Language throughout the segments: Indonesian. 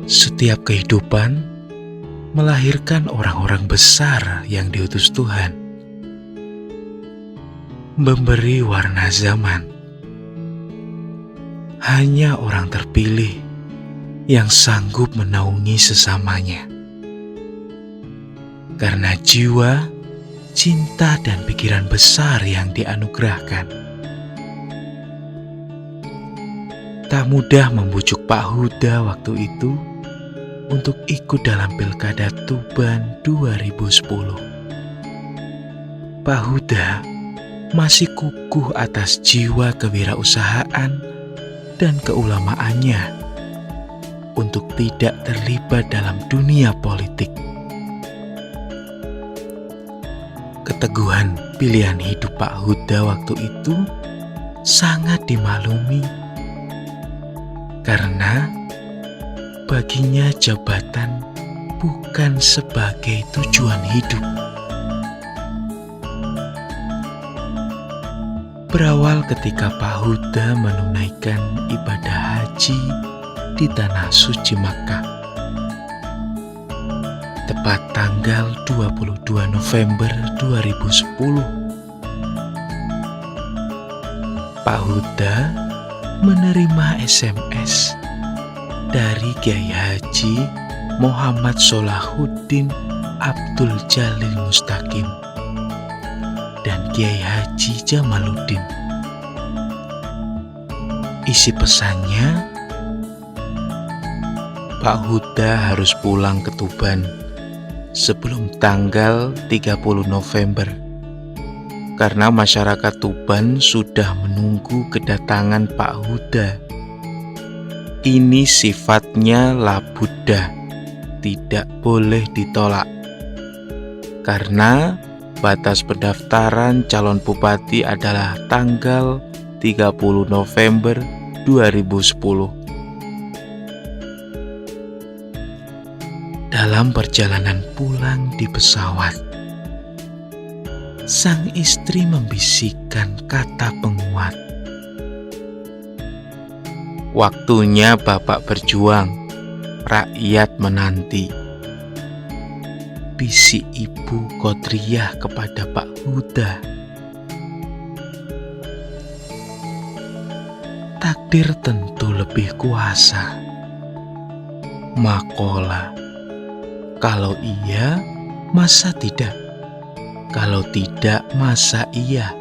Setiap kehidupan melahirkan orang-orang besar yang diutus Tuhan, memberi warna zaman. Hanya orang terpilih yang sanggup menaungi sesamanya. Karena jiwa, cinta, dan pikiran besar yang dianugerahkan. Tak mudah membujuk Pak Huda waktu itu untuk ikut dalam Pilkada Tuban 2010. Pak Huda masih kukuh atas jiwa kewirausahaan dan keulamaannya untuk tidak terlibat dalam dunia politik. Keteguhan pilihan hidup Pak Huda waktu itu sangat dimaklumi karena baginya jabatan bukan sebagai tujuan hidup. Berawal ketika Pak Huda menunaikan ibadah haji di Tanah Suci Makkah. Tepat tanggal 22 November 2010. Pak Huda menerima SMS dari Kiai Haji Muhammad Solahuddin Abdul Jalil Mustaqim dan Kiai Haji Jamaluddin. Isi pesannya, Pak Huda harus pulang ke Tuban sebelum tanggal 30 November karena masyarakat Tuban sudah menunggu kedatangan Pak Huda. Ini sifatnya la budda, tidak boleh ditolak. Karena batas pendaftaran calon bupati adalah tanggal 30 November 2010. Dalam perjalanan pulang di pesawat, sang istri membisikkan kata penguat. Waktunya Bapak berjuang, rakyat menanti. Bisik Ibu Kodriyah kepada Pak Huda. Takdir tentu lebih kuasa. Makola, kalau iya, masa tidak? Kalau tidak, masa iya?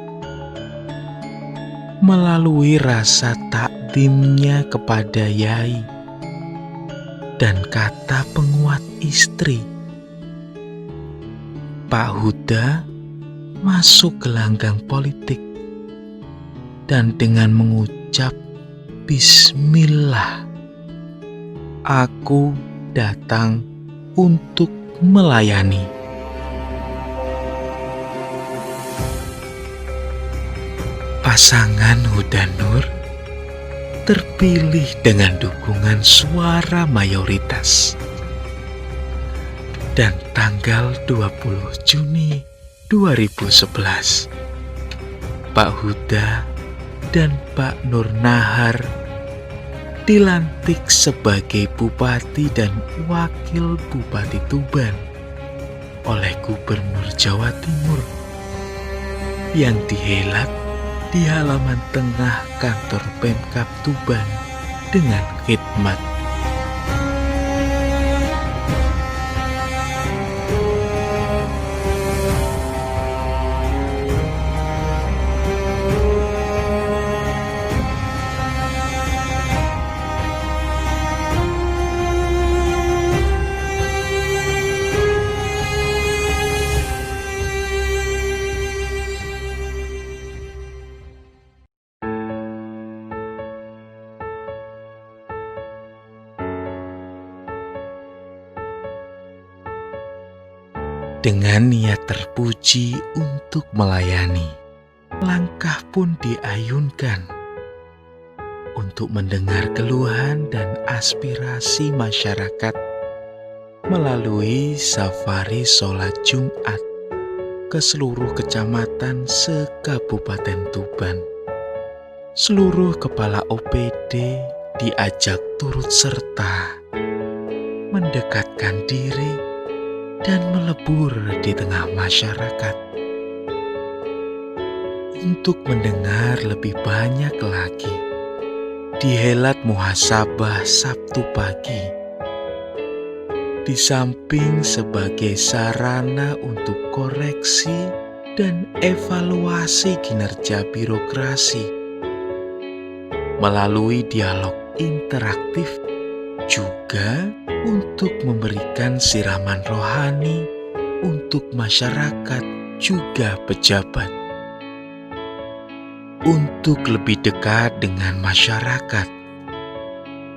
Melalui rasa takdimnya kepada Yai dan kata penguat istri, Pak Huda masuk ke gelanggang politik dan dengan mengucap Bismillah, aku datang untuk melayani. Pasangan Huda Nur terpilih dengan dukungan suara mayoritas. Dan tanggal 20 Juni 2011, Pak Huda dan Pak Nur Nahar dilantik sebagai Bupati dan Wakil Bupati Tuban oleh Gubernur Jawa Timur yang dihelat di halaman tengah kantor Pemkab Tuban dengan khidmat. Dengan niat terpuji untuk melayani, langkah pun diayunkan untuk mendengar keluhan dan aspirasi masyarakat melalui safari sholat Jumat ke seluruh kecamatan se-Kabupaten Tuban. Seluruh kepala OPD diajak turut serta mendekatkan diri dan melebur di tengah masyarakat untuk mendengar lebih banyak lagi di Helat Muhasabah Sabtu pagi. Di samping sebagai sarana untuk koreksi dan evaluasi kinerja birokrasi melalui dialog interaktif, juga untuk memberikan siraman rohani untuk masyarakat juga pejabat. Untuk lebih dekat dengan masyarakat,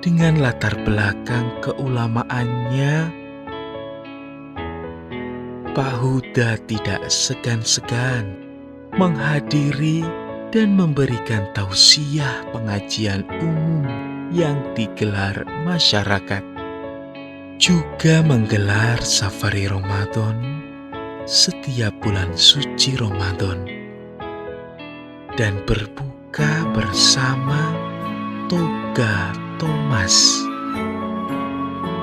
dengan latar belakang keulamaannya, Pak Huda tidak segan-segan menghadiri dan memberikan tausiah pengajian umum yang digelar masyarakat. Juga menggelar safari Ramadan setiap bulan suci Ramadan dan berbuka bersama Toga Thomas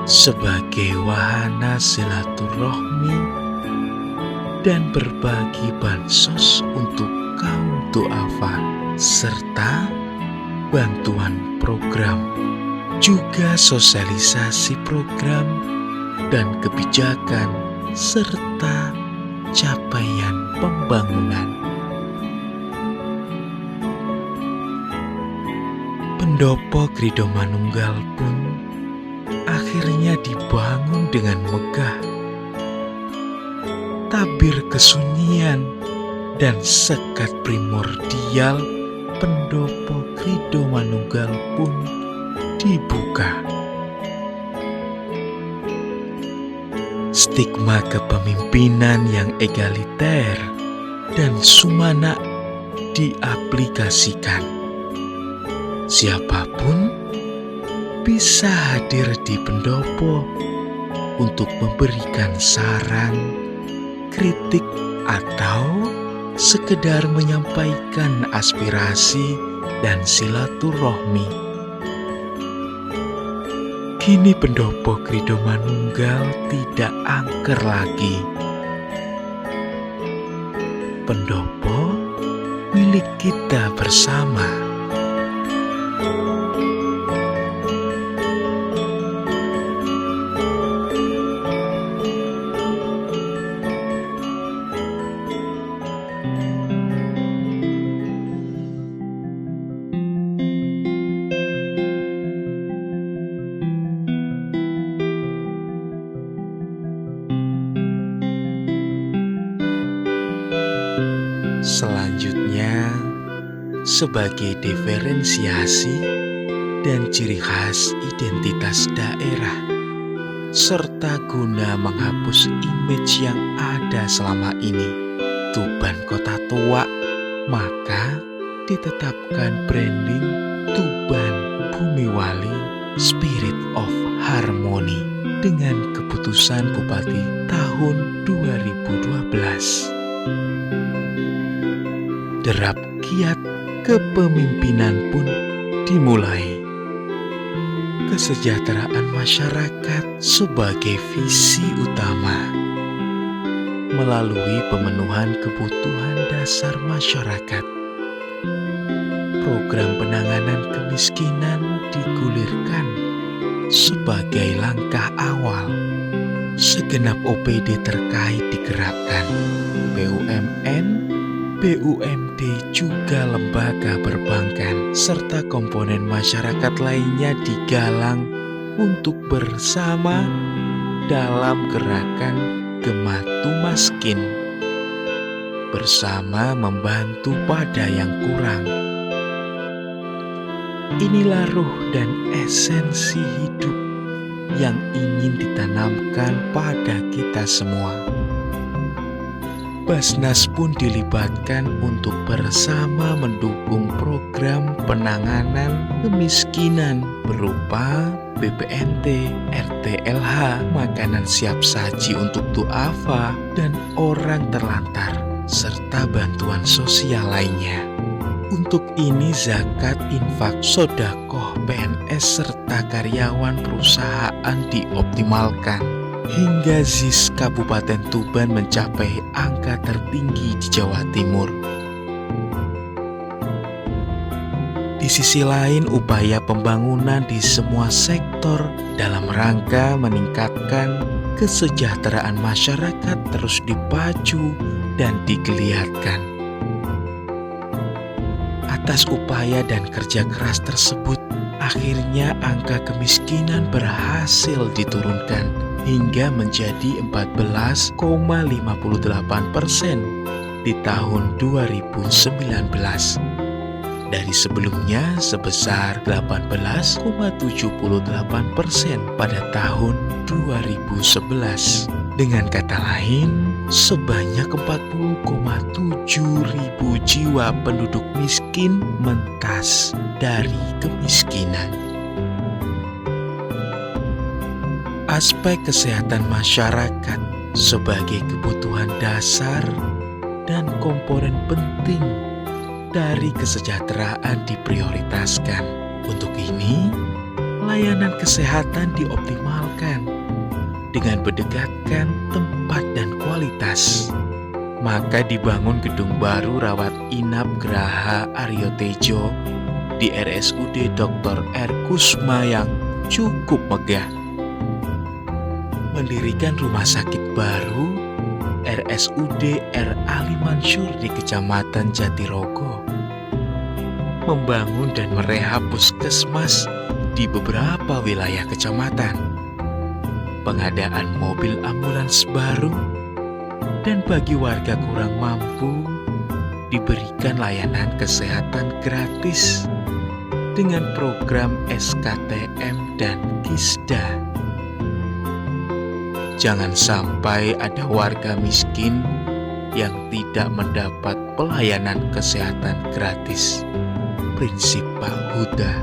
sebagai wahana silaturahmi dan berbagi bansos untuk kaum du'afa serta bantuan program, juga sosialisasi program dan kebijakan serta capaian pembangunan. Pendopo Krido Manunggal pun akhirnya dibangun dengan megah. Tabir kesunyian dan sekat primordial Pendopo Krido Manunggal pun dibuka. Stigma kepemimpinan yang egaliter dan sumana diaplikasikan. Siapapun bisa hadir di pendopo untuk memberikan saran, kritik, atau sekedar menyampaikan aspirasi dan silaturahmi. Kini Pendopo Krido Manunggal tidak angker lagi. Pendopo milik kita bersama. Selanjutnya, sebagai diferensiasi dan ciri khas identitas daerah, serta guna menghapus image yang ada selama ini, Tuban Kota Tua, maka ditetapkan branding Tuban Bumi Wali Spirit of Harmony dengan keputusan Bupati tahun 2012. Derap kiat kepemimpinan pun dimulai. Kesejahteraan masyarakat sebagai visi utama melalui pemenuhan kebutuhan dasar masyarakat. Program penanganan kemiskinan digulirkan sebagai langkah awal. Segenap OPD terkait digerakkan, BUMN, BUMD, juga lembaga perbankan serta komponen masyarakat lainnya digalang untuk bersama dalam gerakan Gematu Maskin, bersama membantu pada yang kurang. Inilah ruh dan esensi hidup yang ingin ditanamkan pada kita semua. Basnas pun dilibatkan untuk bersama mendukung program penanganan kemiskinan berupa BPNT, RTLH, makanan siap saji untuk du'afa dan orang terlantar, serta bantuan sosial lainnya. Untuk ini zakat, infak, sedekah, PNS, serta karyawan perusahaan dioptimalkan. Hingga ZIS Kabupaten Tuban mencapai angka tertinggi di Jawa Timur. Di sisi lain, upaya pembangunan di semua sektor dalam rangka meningkatkan kesejahteraan masyarakat terus dipacu dan digeliatkan. Atas upaya dan kerja keras tersebut, akhirnya angka kemiskinan berhasil diturunkan hingga menjadi 14,58% di tahun 2019. Dari sebelumnya sebesar 18,78% pada tahun 2011. Dengan kata lain, sebanyak 40,7 ribu jiwa penduduk miskin mentas dari kemiskinan. Aspek kesehatan masyarakat sebagai kebutuhan dasar dan komponen penting dari kesejahteraan diprioritaskan. Untuk ini, layanan kesehatan dioptimalkan dengan berdekatkan tempat dan kualitas. Maka dibangun gedung baru rawat inap Geraha Aryo Tejo di RSUD Dr. R. Kusma yang cukup megah. Mendirikan rumah sakit baru RSUD R. Ali Mansur di Kecamatan Jatirogo. Membangun dan merehab puskesmas di beberapa wilayah kecamatan. Pengadaan mobil ambulans baru, dan bagi warga kurang mampu diberikan layanan kesehatan gratis dengan program SKTM dan KISDA. Jangan sampai ada warga miskin yang tidak mendapat pelayanan kesehatan gratis. Prinsip Pak Huda.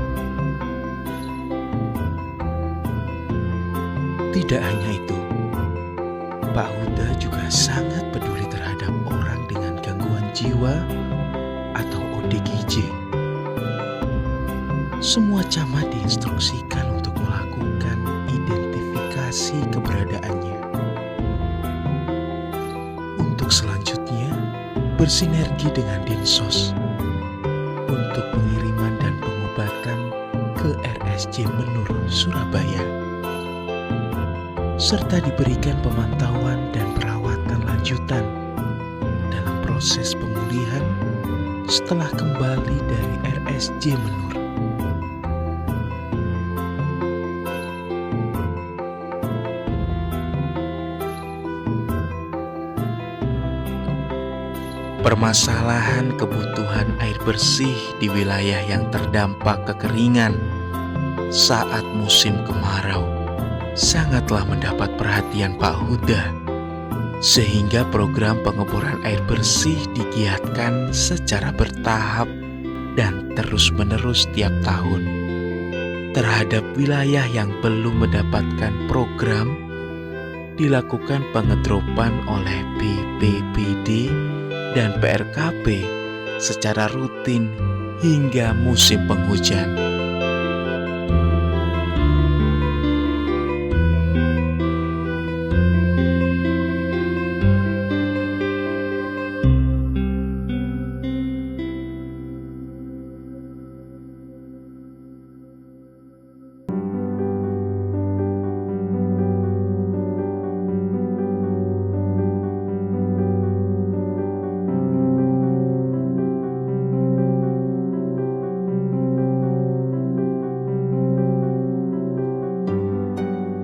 Tidak hanya itu, Pak Huda juga sangat peduli terhadap orang dengan gangguan jiwa atau ODGJ. Semua camat diinstruksikan untuk melakukan identifikasi keberadaannya. Untuk selanjutnya, bersinergi dengan Dinsos untuk pengiriman dan pengobatan ke RSJ Menur, Surabaya, serta diberikan pemantauan dan perawatan lanjutan dalam proses pemulihan setelah kembali dari RSJ Menur. Permasalahan kebutuhan air bersih di wilayah yang terdampak kekeringan saat musim kemarau sangatlah mendapat perhatian Pak Huda, sehingga program pengeboran air bersih digiatkan secara bertahap dan terus-menerus tiap tahun. Terhadap wilayah yang belum mendapatkan program, dilakukan pengedropan oleh BPBD dan PRKP secara rutin hingga musim penghujan.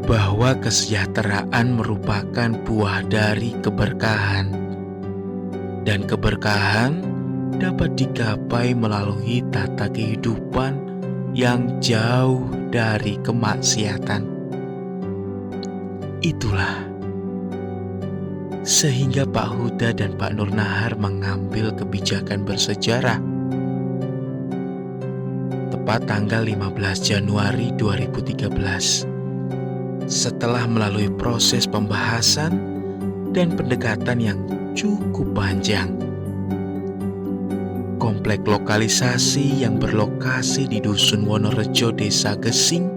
Bahwa kesejahteraan merupakan buah dari keberkahan, dan keberkahan dapat digapai melalui tata kehidupan yang jauh dari kemaksiatan. Itulah sehingga Pak Huda dan Pak Nur Nahar mengambil kebijakan bersejarah. Tepat tanggal 15 Januari 2013. Setelah melalui proses pembahasan dan pendekatan yang cukup panjang, komplek lokalisasi yang berlokasi di Dusun Wonorejo, Desa Gesing,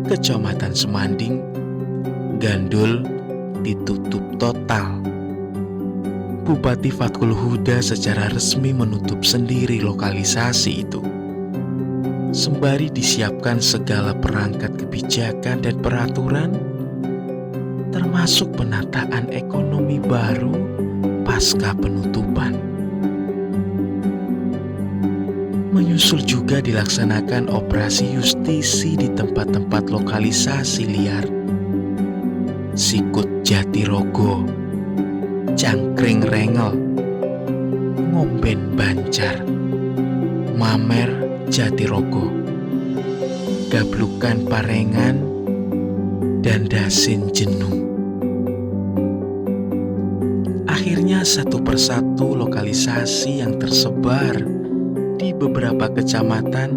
Kecamatan Semanding, Gandul, ditutup total. Bupati Fatkul Huda secara resmi menutup sendiri lokalisasi itu, sembari disiapkan segala perangkat kebijakan dan peraturan, termasuk penataan ekonomi baru pasca penutupan. Menyusul juga dilaksanakan operasi justisi di tempat-tempat lokalisasi liar, Sikut Jatirogo, Cangkring Rengel, Ngomben Banjar, Mamer Jatirogo, Gablukan Parengan, dan Dasin Jenung. Akhirnya satu persatu lokalisasi yang tersebar di beberapa kecamatan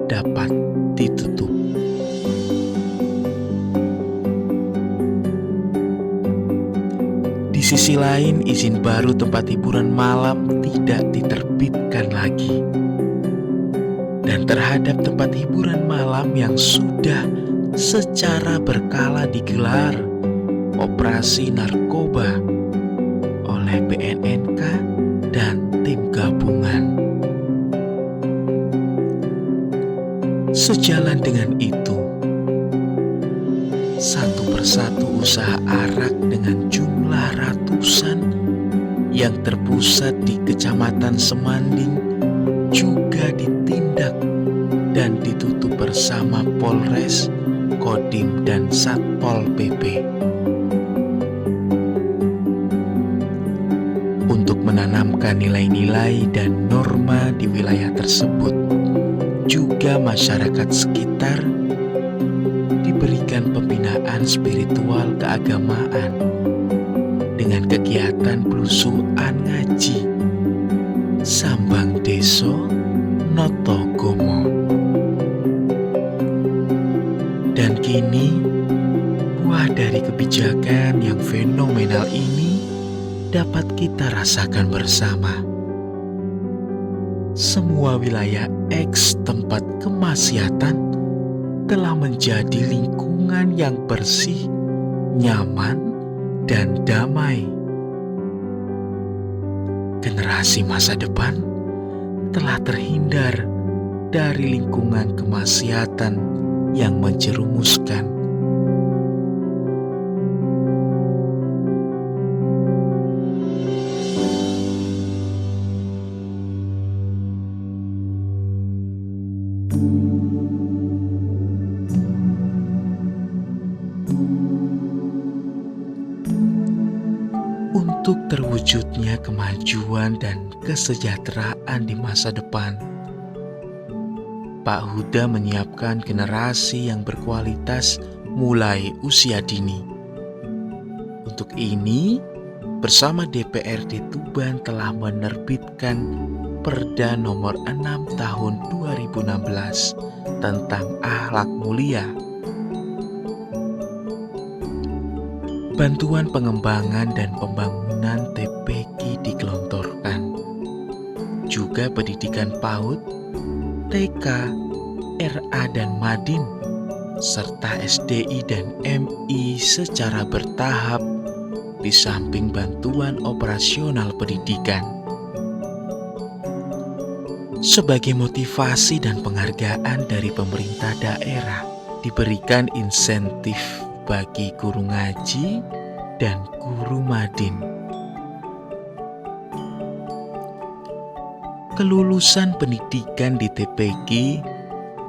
dapat ditutup. Di sisi lain, izin baru tempat hiburan malam tidak diterbitkan lagi. Dan terhadap tempat hiburan malam yang sudah secara berkala digelar operasi narkoba oleh BNNK dan tim gabungan. Sejalan dengan itu, satu persatu usaha arak dengan jumlah ratusan yang terpusat di Kecamatan Semanding juga ditindak dan ditutup bersama Polres, Kodim, dan Satpol PP. Untuk menanamkan nilai-nilai dan norma di wilayah tersebut, juga masyarakat sekitar diberikan pembinaan spiritual keagamaan dengan kegiatan blusukan ngaji, sambang deso, noto gomo. Dan kini, buah dari kebijakan yang fenomenal ini dapat kita rasakan bersama. Semua wilayah X tempat kemaksiatan telah menjadi lingkungan yang bersih, nyaman, dan damai. Generasi masa depan telah terhindar dari lingkungan kemaksiatan yang menjerumuskan. Untuk terwujudnya kemajuan dan kesejahteraan di masa depan, Pak Huda menyiapkan generasi yang berkualitas mulai usia dini. Untuk ini, bersama DPRD Tuban telah menerbitkan Perda Nomor 6 Tahun 2016 tentang akhlak mulia. Bantuan pengembangan dan pembangunan TPQ digelontorkan. Juga pendidikan PAUD, TK, RA dan Madin, serta SDI dan MI secara bertahap di samping bantuan operasional pendidikan. Sebagai motivasi dan penghargaan dari pemerintah daerah, diberikan insentif bagi guru ngaji dan guru madin. Kelulusan pendidikan di TPQ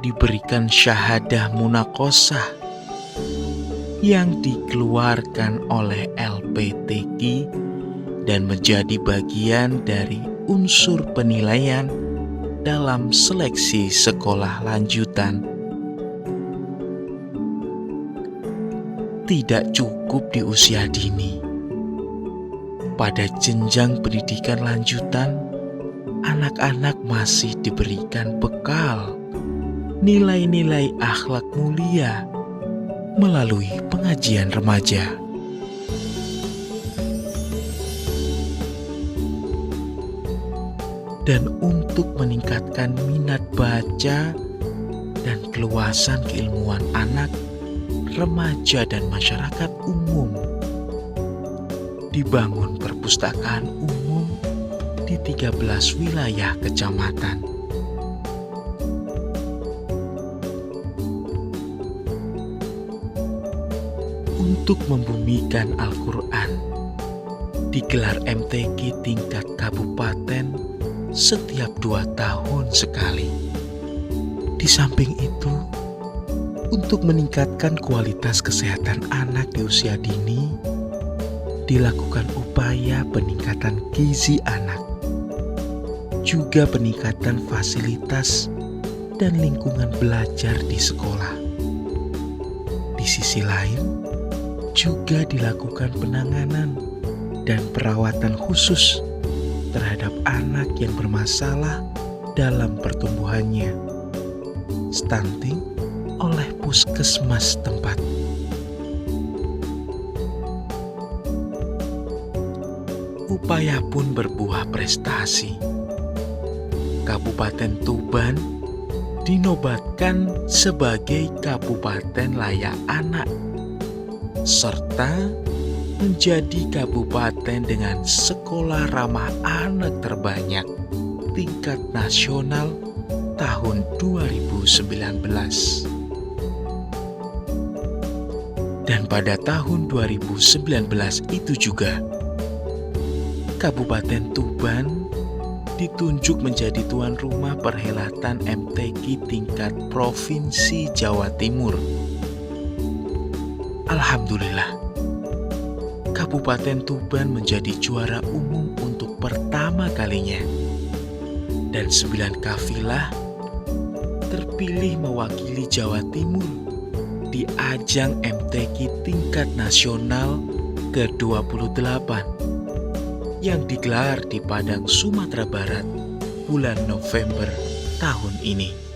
diberikan syahadah munakosah yang dikeluarkan oleh LPTQ dan menjadi bagian dari unsur penilaian dalam seleksi sekolah lanjutan. Tidak cukup di usia dini. Pada jenjang pendidikan lanjutan, anak-anak masih diberikan bekal nilai-nilai akhlak mulia melalui pengajian remaja. dan untuk meningkatkan minat baca dan keluasan keilmuan anak, remaja, dan masyarakat umum. Dibangun perpustakaan umum di 13 wilayah kecamatan. Untuk membumikan Al-Quran, digelar MTQ tingkat kabupaten setiap 2 tahun sekali. Di samping itu, untuk meningkatkan kualitas kesehatan anak di usia dini, dilakukan upaya peningkatan gizi anak, juga peningkatan fasilitas dan lingkungan belajar di sekolah. Di sisi lain, juga dilakukan penanganan dan perawatan khusus terhadap anak yang bermasalah dalam pertumbuhannya, stunting, oleh puskesmas tempat. Upaya pun berbuah prestasi. Kabupaten Tuban dinobatkan sebagai Kabupaten Layak Anak, serta menjadi kabupaten dengan sekolah ramah anak terbanyak tingkat nasional tahun 2019. Dan pada tahun 2019 itu juga, Kabupaten Tuban ditunjuk menjadi tuan rumah perhelatan MTQ tingkat Provinsi Jawa Timur. Alhamdulillah, Kabupaten Tuban menjadi juara umum untuk pertama kalinya, dan 9 kafilah terpilih mewakili Jawa Timur di ajang MTQ tingkat nasional ke-28 yang digelar di Padang, Sumatera Barat bulan November tahun ini.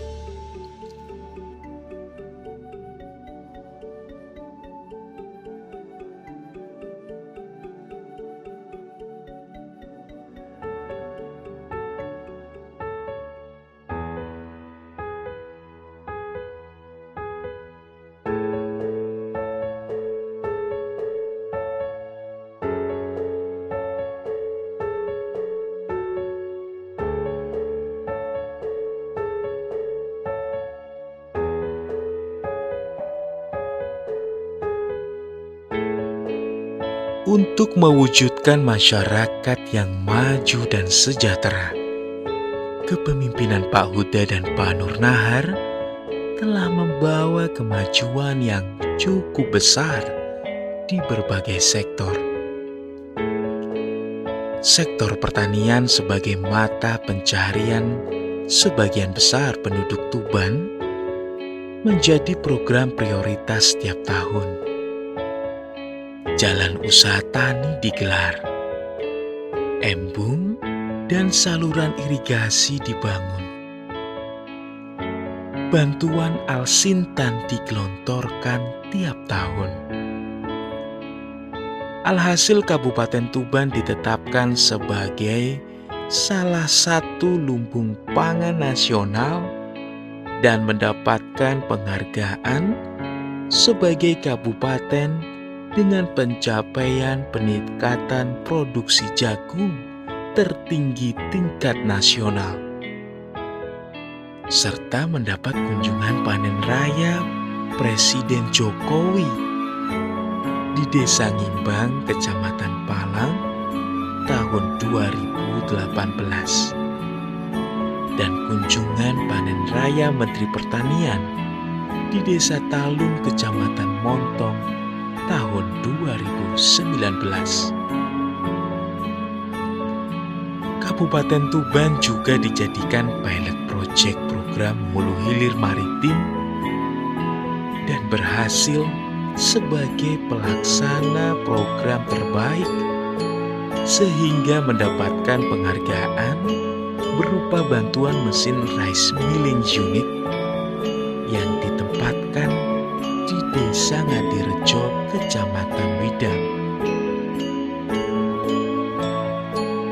Untuk mewujudkan masyarakat yang maju dan sejahtera, kepemimpinan Pak Huda dan Pak Nur Nahar telah membawa kemajuan yang cukup besar di berbagai sektor. Sektor pertanian sebagai mata pencaharian sebagian besar penduduk Tuban menjadi program prioritas setiap tahun. Jalan usaha tani digelar, embung dan saluran irigasi dibangun. Bantuan Al-Sintan digelontorkan tiap tahun. Alhasil Kabupaten Tuban ditetapkan sebagai salah satu lumbung pangan nasional dan mendapatkan penghargaan sebagai kabupaten dengan pencapaian peningkatan produksi jagung tertinggi tingkat nasional, serta mendapat kunjungan panen raya Presiden Jokowi di Desa Ngimbang, Kecamatan Palang, tahun 2018, dan kunjungan panen raya Menteri Pertanian di Desa Talun, Kecamatan Montong, tahun 2019. Kabupaten Tuban juga dijadikan pilot project program Hulu Hilir Maritim dan berhasil sebagai pelaksana program terbaik sehingga mendapatkan penghargaan berupa bantuan mesin rice milling unit yang ditempatkan di Desa Ngadirejo, Kecamatan Widang.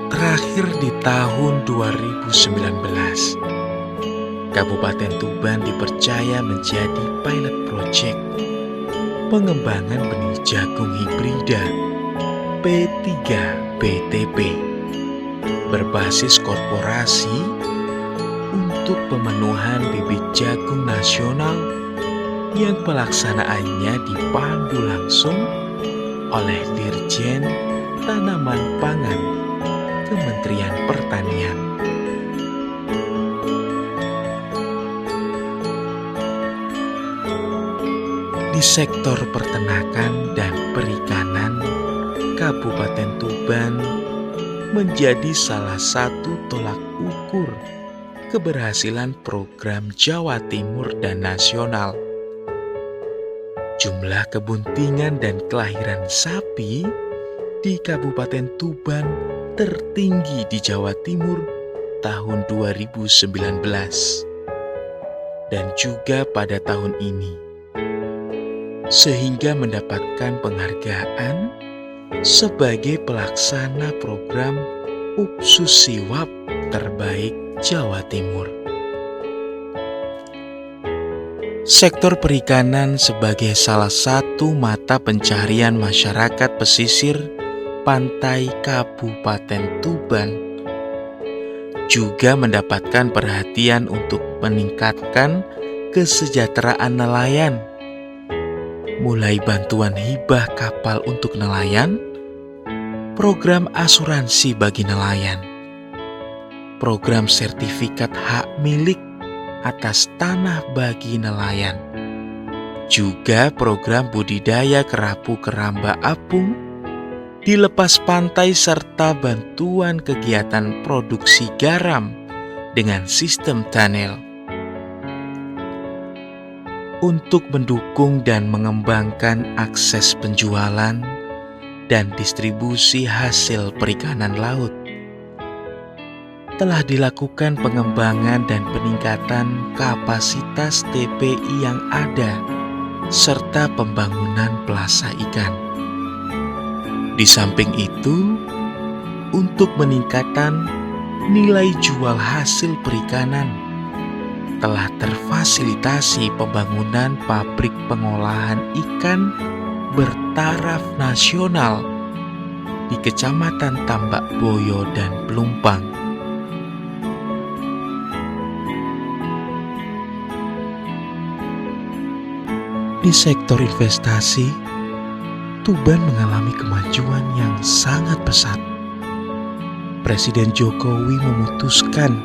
Terakhir, berakhir di tahun 2019. Kabupaten Tuban dipercaya menjadi pilot project pengembangan benih jagung hibrida P3BTP berbasis korporasi untuk pemenuhan bibit jagung nasional yang pelaksanaannya dipandu langsung oleh Dirjen Tanaman Pangan Kementerian Pertanian. Di sektor peternakan dan perikanan, Kabupaten Tuban menjadi salah satu tolak ukur keberhasilan program Jawa Timur dan nasional. Jumlah kebuntingan dan kelahiran sapi di Kabupaten Tuban tertinggi di Jawa Timur tahun 2019 dan juga pada tahun ini, sehingga mendapatkan penghargaan sebagai pelaksana program UPSUSIWAP terbaik Jawa Timur. Sektor perikanan sebagai salah satu mata pencarian masyarakat pesisir pantai Kabupaten Tuban juga mendapatkan perhatian untuk meningkatkan kesejahteraan nelayan, mulai bantuan hibah kapal untuk nelayan, program asuransi bagi nelayan, program sertifikat hak milik atas tanah bagi nelayan, juga program budidaya kerapu keramba apung di lepas pantai serta bantuan kegiatan produksi garam dengan sistem tunnel untuk mendukung dan mengembangkan akses penjualan dan distribusi hasil perikanan laut. Telah dilakukan pengembangan dan peningkatan kapasitas TPI yang ada, serta pembangunan plasa ikan. Di samping itu, untuk meningkatkan nilai jual hasil perikanan, telah terfasilitasi pembangunan pabrik pengolahan ikan bertaraf nasional di Kecamatan Tambak Boyo dan Pelumpang. Di sektor investasi, Tuban mengalami kemajuan yang sangat pesat. Presiden Jokowi memutuskan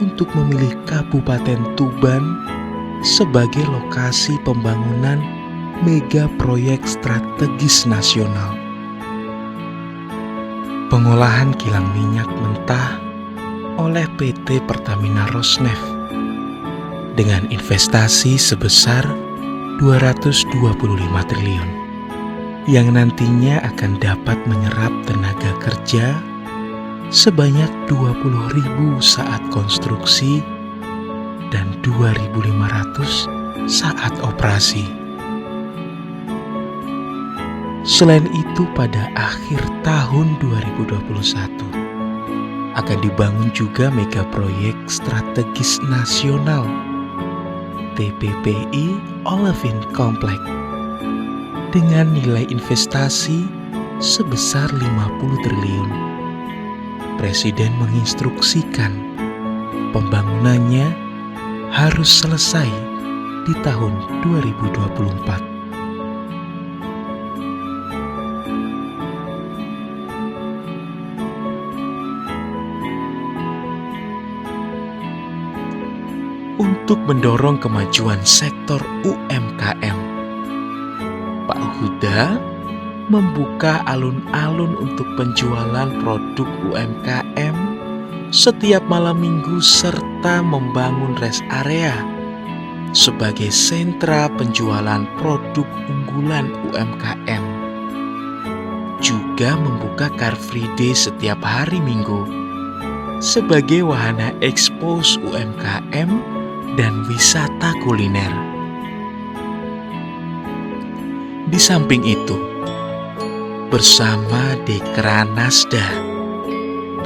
untuk memilih Kabupaten Tuban sebagai lokasi pembangunan mega proyek strategis nasional. Pengolahan kilang minyak mentah oleh PT Pertamina Rosneft dengan investasi sebesar 225 triliun yang nantinya akan dapat menyerap tenaga kerja sebanyak 20.000 saat konstruksi dan 2.500 saat operasi. Selain itu, pada akhir tahun 2021 akan dibangun juga mega proyek strategis nasional TPPI Olefin Complex dengan nilai investasi sebesar 50 triliun. Presiden menginstruksikan pembangunannya harus selesai di tahun 2024. Untuk mendorong kemajuan sektor UMKM, Pak Huda membuka alun-alun untuk penjualan produk UMKM setiap malam minggu serta membangun rest area sebagai sentra penjualan produk unggulan UMKM. Juga membuka Car Free Day setiap hari Minggu sebagai wahana ekspos UMKM dan wisata kuliner. Di samping itu, bersama Dekranasda,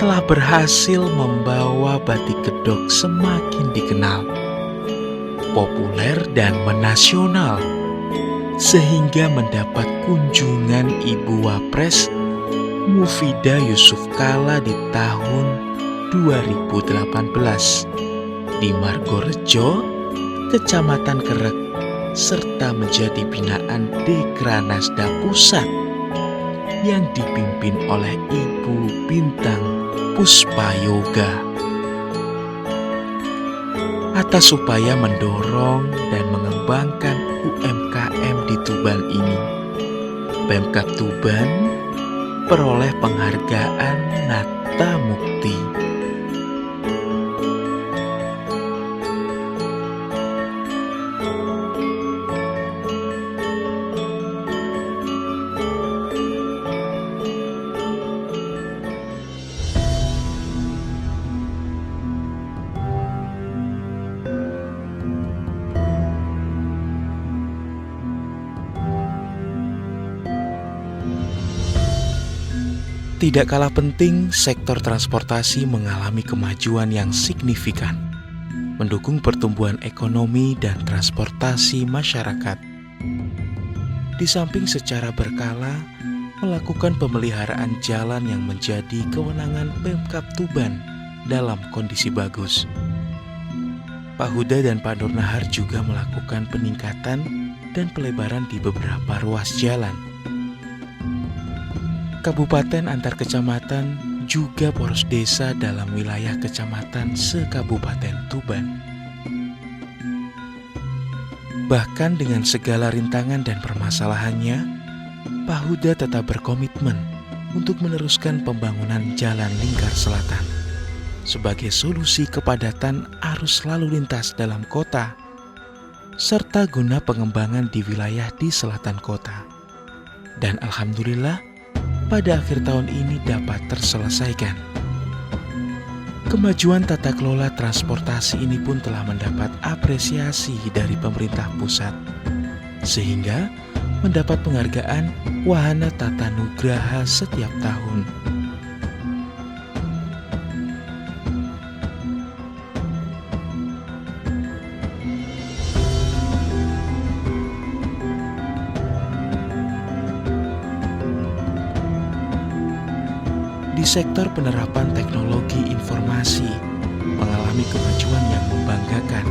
telah berhasil membawa batik gedok semakin dikenal, populer dan menasional, sehingga mendapat kunjungan Ibu Wapres Mufidah Yusuf Kala di tahun 2018 di Margorejo, Kecamatan Kerek, serta menjadi binaan Dekranasda Pusat yang dipimpin oleh Ibu Bintang Puspayoga. Atas upaya mendorong dan mengembangkan UMKM di Tuban ini, Pemkab Tuban peroleh penghargaan Nata Mukti. Tidak kalah penting, sektor transportasi mengalami kemajuan yang signifikan, mendukung pertumbuhan ekonomi dan transportasi masyarakat. Di samping secara berkala, melakukan pemeliharaan jalan yang menjadi kewenangan Pemkab Tuban dalam kondisi bagus. Pak Huda dan Pak Nur Nahar juga melakukan peningkatan dan pelebaran di beberapa ruas jalan. Kabupaten antar kecamatan juga poros desa dalam wilayah kecamatan se-Kabupaten Tuban. Bahkan dengan segala rintangan dan permasalahannya, Pak Huda tetap berkomitmen untuk meneruskan pembangunan Jalan Lingkar Selatan sebagai solusi kepadatan arus lalu lintas dalam kota, serta guna pengembangan di wilayah di selatan kota. Dan alhamdulillah, pada akhir tahun ini dapat terselesaikan. Kemajuan tata kelola transportasi ini pun telah mendapat apresiasi dari pemerintah pusat, sehingga mendapat penghargaan Wahana Tata Nugraha setiap tahun. Di sektor penerapan teknologi informasi mengalami kemajuan yang membanggakan.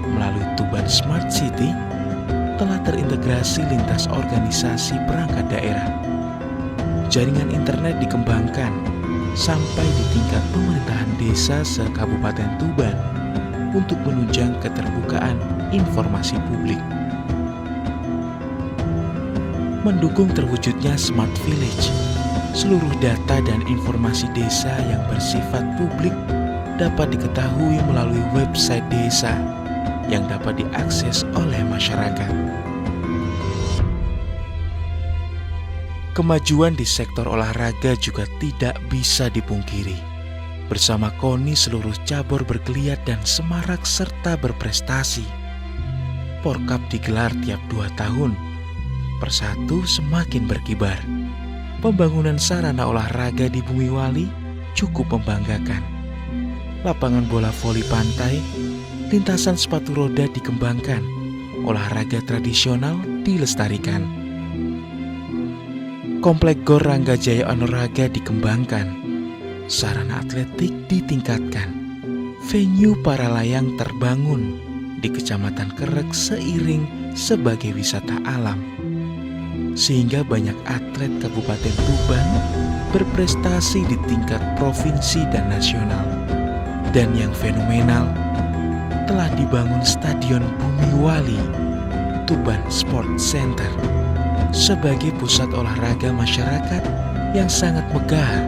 Melalui Tuban Smart City telah terintegrasi lintas organisasi perangkat daerah. Jaringan internet dikembangkan sampai di tingkat pemerintahan desa se-Kabupaten Tuban untuk menunjang keterbukaan informasi publik. Mendukung terwujudnya Smart Village, seluruh data dan informasi desa yang bersifat publik dapat diketahui melalui website desa yang dapat diakses oleh masyarakat. Kemajuan di sektor olahraga juga tidak bisa dipungkiri. Bersama KONI seluruh cabur bergeliat dan semarak serta berprestasi. Porkap digelar tiap 2 tahun. Persatu semakin berkibar. Pembangunan sarana olahraga di Bumi Wali cukup membanggakan. Lapangan bola voli pantai, lintasan sepatu roda dikembangkan, olahraga tradisional dilestarikan. Komplek Gor Rangga Jaya Anuraga dikembangkan, sarana atletik ditingkatkan, venue para layang terbangun di Kecamatan Kerek seiring sebagai wisata alam. Sehingga banyak atlet Kabupaten Tuban berprestasi di tingkat provinsi dan nasional. Dan yang fenomenal, telah dibangun Stadion Bumi Wali, Tuban Sport Center, sebagai pusat olahraga masyarakat yang sangat megah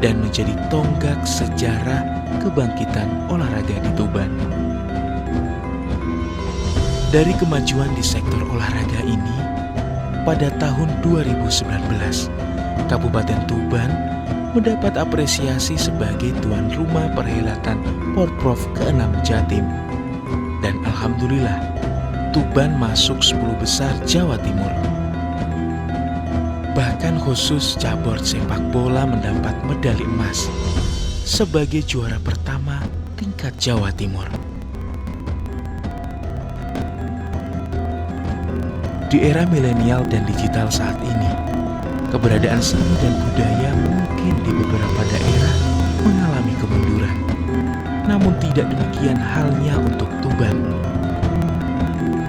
dan menjadi tonggak sejarah kebangkitan olahraga di Tuban. Dari kemajuan di sektor olahraga ini, pada tahun 2019, Kabupaten Tuban mendapat apresiasi sebagai tuan rumah perhelatan Porprov ke-6 Jatim. Dan alhamdulillah, Tuban masuk 10 besar Jawa Timur. Bahkan khusus cabur sepak bola mendapat medali emas sebagai juara pertama tingkat Jawa Timur. Di era milenial dan digital saat ini, keberadaan seni dan budaya mungkin di beberapa daerah mengalami kemunduran. Namun tidak demikian halnya untuk Tuban.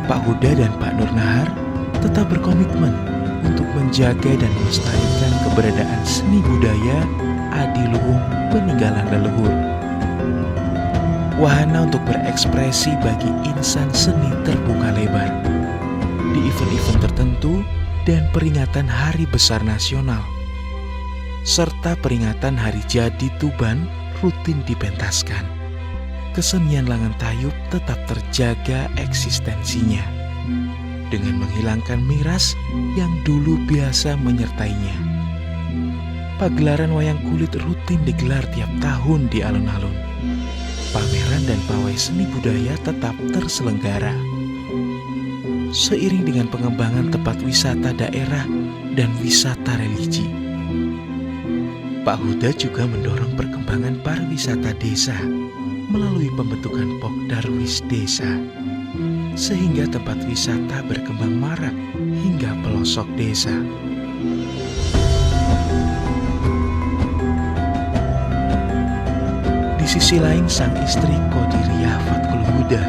Pak Huda dan Pak Nur Nahar tetap berkomitmen untuk menjaga dan melestarikan keberadaan seni budaya adiluhung peninggalan leluhur. Wahana untuk berekspresi bagi insan seni terbuka lebar di event-event tertentu dan peringatan Hari Besar Nasional, serta peringatan Hari Jadi Tuban rutin dipentaskan. Kesenian Langan Tayub tetap terjaga eksistensinya dengan menghilangkan miras yang dulu biasa menyertainya. Pagelaran wayang kulit rutin digelar tiap tahun di alun-alun. Pameran dan pawai seni budaya tetap terselenggara. Seiring dengan pengembangan tempat wisata daerah dan wisata religi, Pak Huda juga mendorong perkembangan pariwisata desa melalui pembentukan Pokdarwis Desa, sehingga tempat wisata berkembang marak hingga pelosok desa. Di sisi lain, sang istri Qodiriyah Fatkul Huda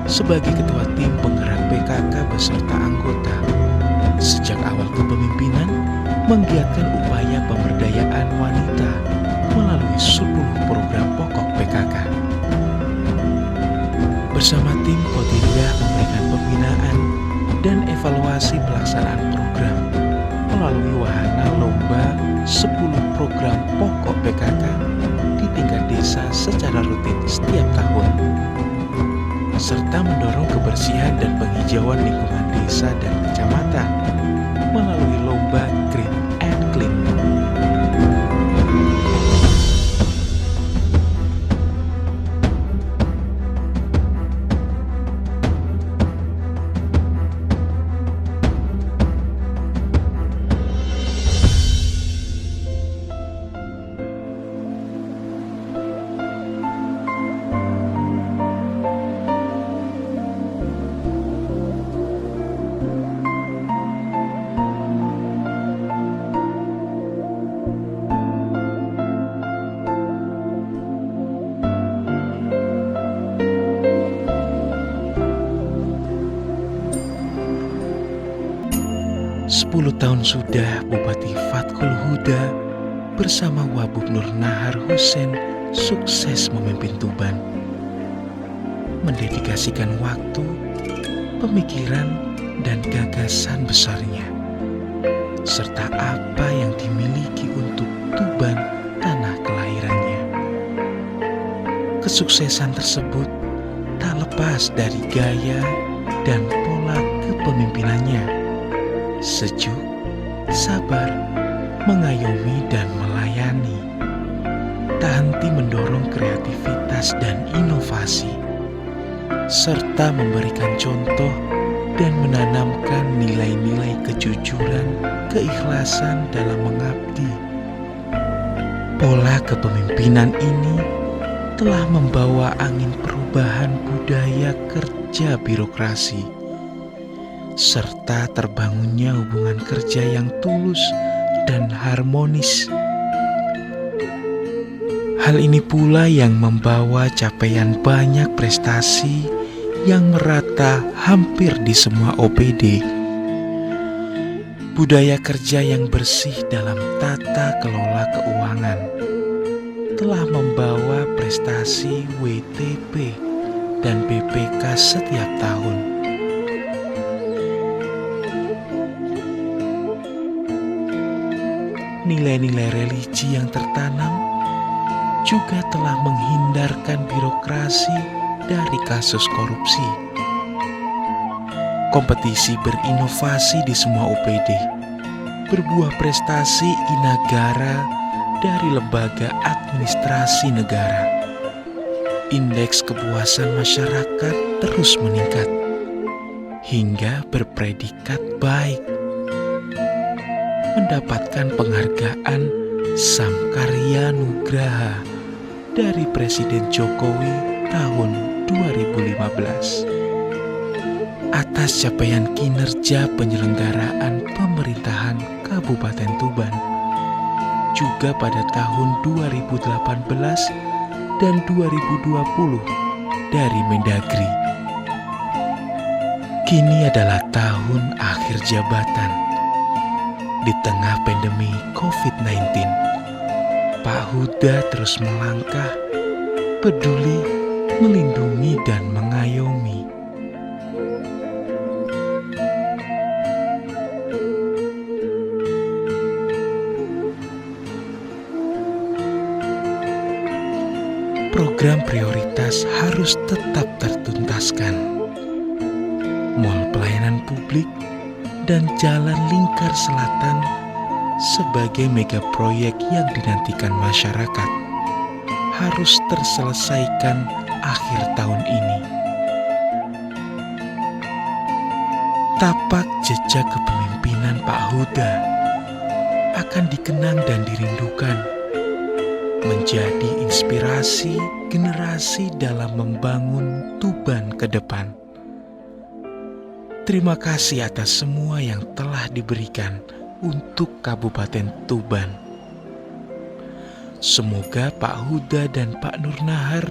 sebagai ketua tim penggerak PKK beserta anggota sejak awal kepemimpinan menggiatkan upaya pemberdayaan wanita melalui 10 program pokok PKK. Bersama tim, Qodiriyah memberikan pembinaan dan evaluasi pelaksanaan program melalui wahana lomba 10 program pokok PKK di tingkat desa secara rutin setiap tahun, serta mendorong kebersihan dan penghijauan lingkungan desa dan kecamatan melalui lomba Green and Clean. Sepuluh tahun sudah Bupati Fatkul Huda bersama Wabub Nur Nahar Hussein sukses memimpin Tuban, mendedikasikan waktu, pemikiran, dan gagasan besarnya, serta apa yang dimiliki untuk Tuban tanah kelahirannya. Kesuksesan tersebut tak lepas dari gaya dan pola kepemimpinannya. Sejuk, sabar, mengayomi dan melayani, tak henti mendorong kreativitas dan inovasi, serta memberikan contoh dan menanamkan nilai-nilai kejujuran, keikhlasan dalam mengabdi. Pola kepemimpinan ini telah membawa angin perubahan budaya kerja birokrasi, serta terbangunnya hubungan kerja yang tulus dan harmonis. Hal ini pula yang membawa capaian banyak prestasi yang merata hampir di semua OPD. Budaya kerja yang bersih dalam tata kelola keuangan telah membawa prestasi WTP dan BPK setiap tahun. Nilai-nilai religi yang tertanam juga telah menghindarkan birokrasi dari kasus korupsi. Kompetisi berinovasi di semua OPD berbuah prestasi Inagara dari lembaga administrasi negara. Indeks kepuasan masyarakat terus meningkat hingga berpredikat baik, mendapatkan penghargaan Samkarya Nugraha dari Presiden Jokowi tahun 2015 atas capaian kinerja penyelenggaraan pemerintahan Kabupaten Tuban juga pada tahun 2018 dan 2020 dari Mendagri. Kini adalah tahun akhir jabatan. Di tengah pandemi COVID-19, Pak Huda terus melangkah, peduli, melindungi dan mengayomi. Program prioritas harus tetap tertuntaskan. Mal pelayanan publik dan jalan lingkar selatan sebagai mega proyek yang dinantikan masyarakat harus terselesaikan akhir tahun ini. Tapak jejak kepemimpinan Pak Huda akan dikenang dan dirindukan, menjadi inspirasi generasi dalam membangun Tuban ke depan. Terima kasih atas semua yang telah diberikan untuk Kabupaten Tuban. Semoga Pak Huda dan Pak Nurnahar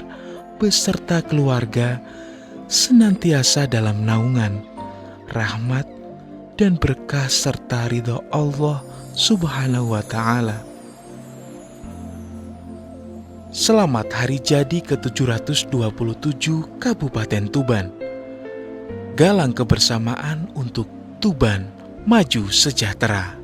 beserta keluarga senantiasa dalam naungan, rahmat, dan berkah serta ridho Allah Subhanahu wa Ta'ala. Selamat Hari Jadi ke-727 Kabupaten Tuban. Galang kebersamaan untuk Tuban Maju Sejahtera.